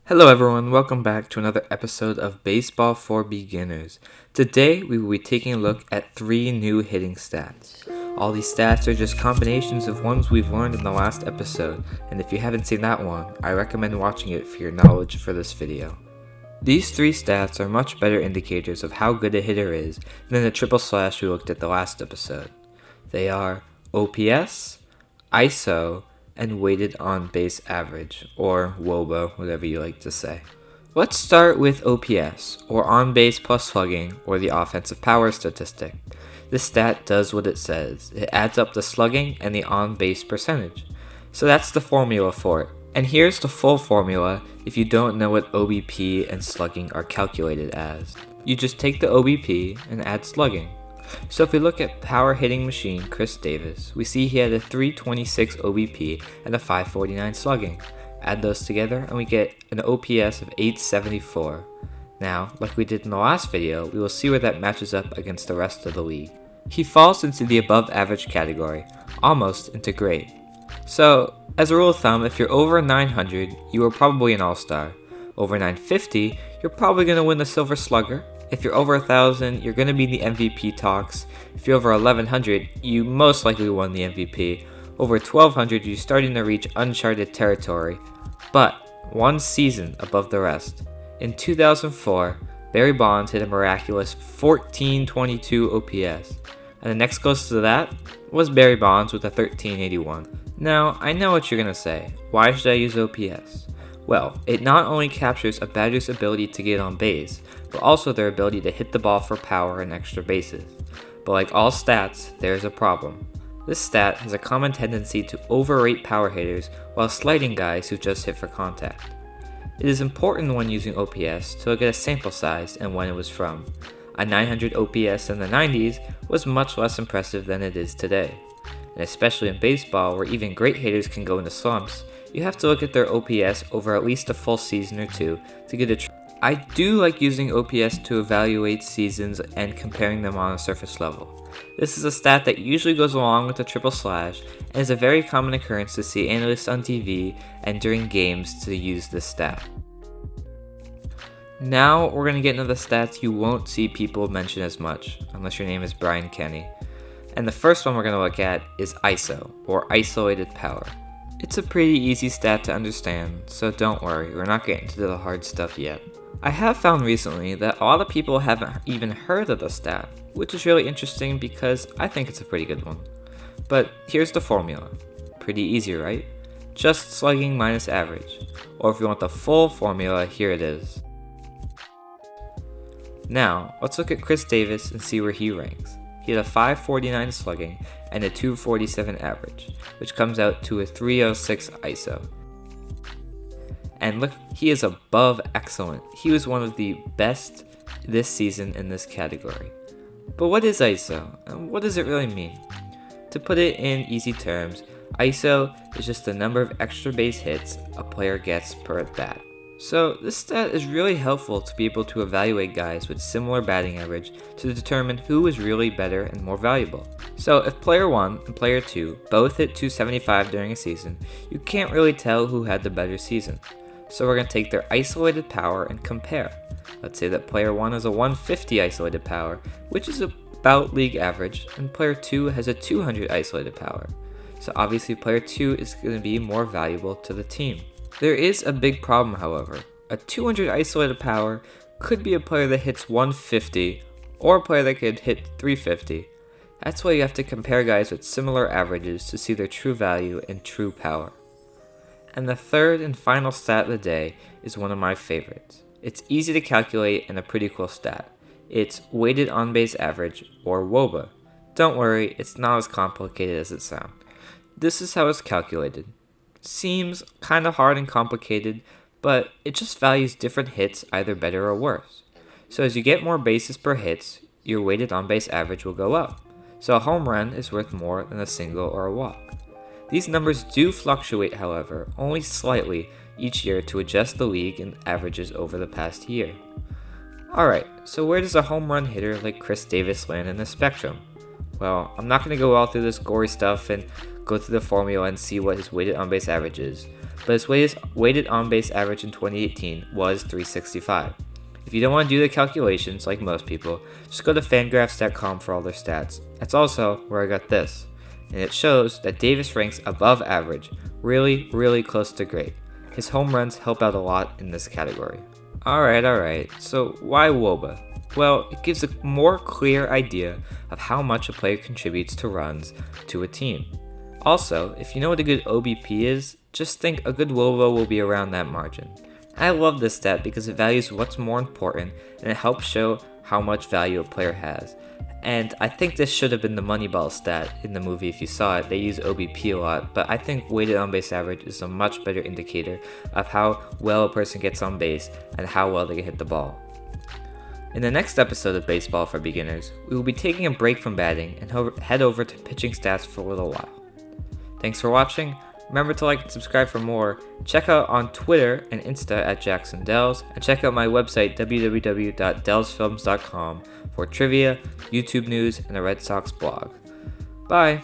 Hello everyone, welcome back to another episode of Baseball for Beginners. Today we will be taking a look at 3 new hitting stats. All these stats are just combinations of ones we've learned in the last episode, and if you haven't seen that one, I recommend watching it for your knowledge for this video. These 3 stats are much better indicators of how good a hitter is than the triple slash we looked at the last episode. They are OPS, ISO, and weighted on base average, or WOBA, whatever you like to say. Let's start with OPS, or on base plus slugging, or the offensive power statistic. This stat does what it says. It adds up the slugging and the on base percentage. So that's the formula for it. And here's the full formula if you don't know what OBP and slugging are calculated as. You just take the OBP and add slugging. So if we look at power hitting machine Chris Davis, we see he had a 326 OBP and a 549 slugging. Add those together and we get an OPS of 874. Now, like we did in the last video, we will see where that matches up against the rest of the league. He falls into the above average category, almost into great. So, as a rule of thumb, if you're over 900, you are probably an all-star. Over 950, you're probably going to win the Silver Slugger. If you're over 1,000, you're going to be in the MVP talks. If you're over 1,100, you most likely won the MVP. Over 1,200, you're starting to reach uncharted territory, but one season above the rest. In 2004, Barry Bonds hit a miraculous 1422 OPS, and the next closest to that was Barry Bonds with a 1381. Now, I know what you're going to say. Why should I use OPS? Well, it not only captures a batter's ability to get on base, but also their ability to hit the ball for power and extra bases. But like all stats, there is a problem. This stat has a common tendency to overrate power hitters while slighting guys who just hit for contact. It is important when using OPS to look at a sample size and when it was from. A 900 OPS in the 90s was much less impressive than it is today. And especially in baseball, where even great hitters can go into slumps, you have to look at their OPS over at least a full season or two to get a I do like using OPS to evaluate seasons and comparing them on a surface level. This is a stat that usually goes along with the triple slash and is a very common occurrence to see analysts on TV and during games to use this stat. Now we're going to get into the stats you won't see people mention as much, unless your name is Brian Kenny. And the first one we're going to look at is ISO, or isolated power. It's a pretty easy stat to understand, so don't worry, we're not getting to the hard stuff yet. I have found recently that a lot of people haven't even heard of the stat, which is really interesting because I think it's a pretty good one. But here's the formula. Pretty easy, right? Just slugging minus average. Or if you want the full formula, here it is. Now, let's look at Chris Davis and see where he ranks. He had a 549 slugging and a 247 average, which comes out to a 306 ISO. And look, he is above excellent. He was one of the best this season in this category. But what is ISO, and what does it really mean? To put it in easy terms, ISO is just the number of extra base hits a player gets per at bat. So this stat is really helpful to be able to evaluate guys with similar batting average to determine who is really better and more valuable. So if player 1 and player 2 both hit 275 during a season, you can't really tell who had the better season. So we're going to take their isolated power and compare. Let's say that player 1 has a 150 isolated power, which is about league average, and player 2 has a 200 isolated power. So obviously player 2 is going to be more valuable to the team. There is a big problem, however. A 200 isolated power could be a player that hits 150 or a player that could hit 350. That's why you have to compare guys with similar averages to see their true value and true power. And the third and final stat of the day is one of my favorites. It's easy to calculate and a pretty cool stat. It's weighted on base average, or WOBA. Don't worry, it's not as complicated as it sounds. This is how it's calculated. Seems kind of hard and complicated, but it just values different hits either better or worse. So as you get more bases per hits, your weighted on base average will go up. So a home run is worth more than a single or a walk. These numbers do fluctuate, however, only slightly each year to adjust the league and averages over the past year. Alright, so where does a home run hitter like Chris Davis land in the spectrum? Well, I'm not going to go all through this gory stuff and go through the formula and see what his weighted on-base average is, but his weighted on-base average in 2018 was 365. If you don't want to do the calculations like most people, just go to Fangraphs.com for all their stats. That's also where I got this, and it shows that Davis ranks above average, really close to great. His home runs help out a lot in this category. Alright, so why WOBA? Well, it gives a more clear idea of how much a player contributes to runs to a team. Also, if you know what a good OBP is, just think a good WOBA will be around that margin. I love this stat because it values what's more important and it helps show how much value a player has. And I think this should have been the Moneyball stat in the movie if you saw it. They use OBP a lot, but I think weighted on base average is a much better indicator of how well a person gets on base and how well they can hit the ball. In the next episode of Baseball for Beginners, we will be taking a break from batting and head over to pitching stats for a little while. Thanks for watching. Remember to like and subscribe for more. Check out on Twitter and Insta at Jackson Dells, and check out my website www.dellsfilms.com for trivia, YouTube news, and a Red Sox blog. Bye!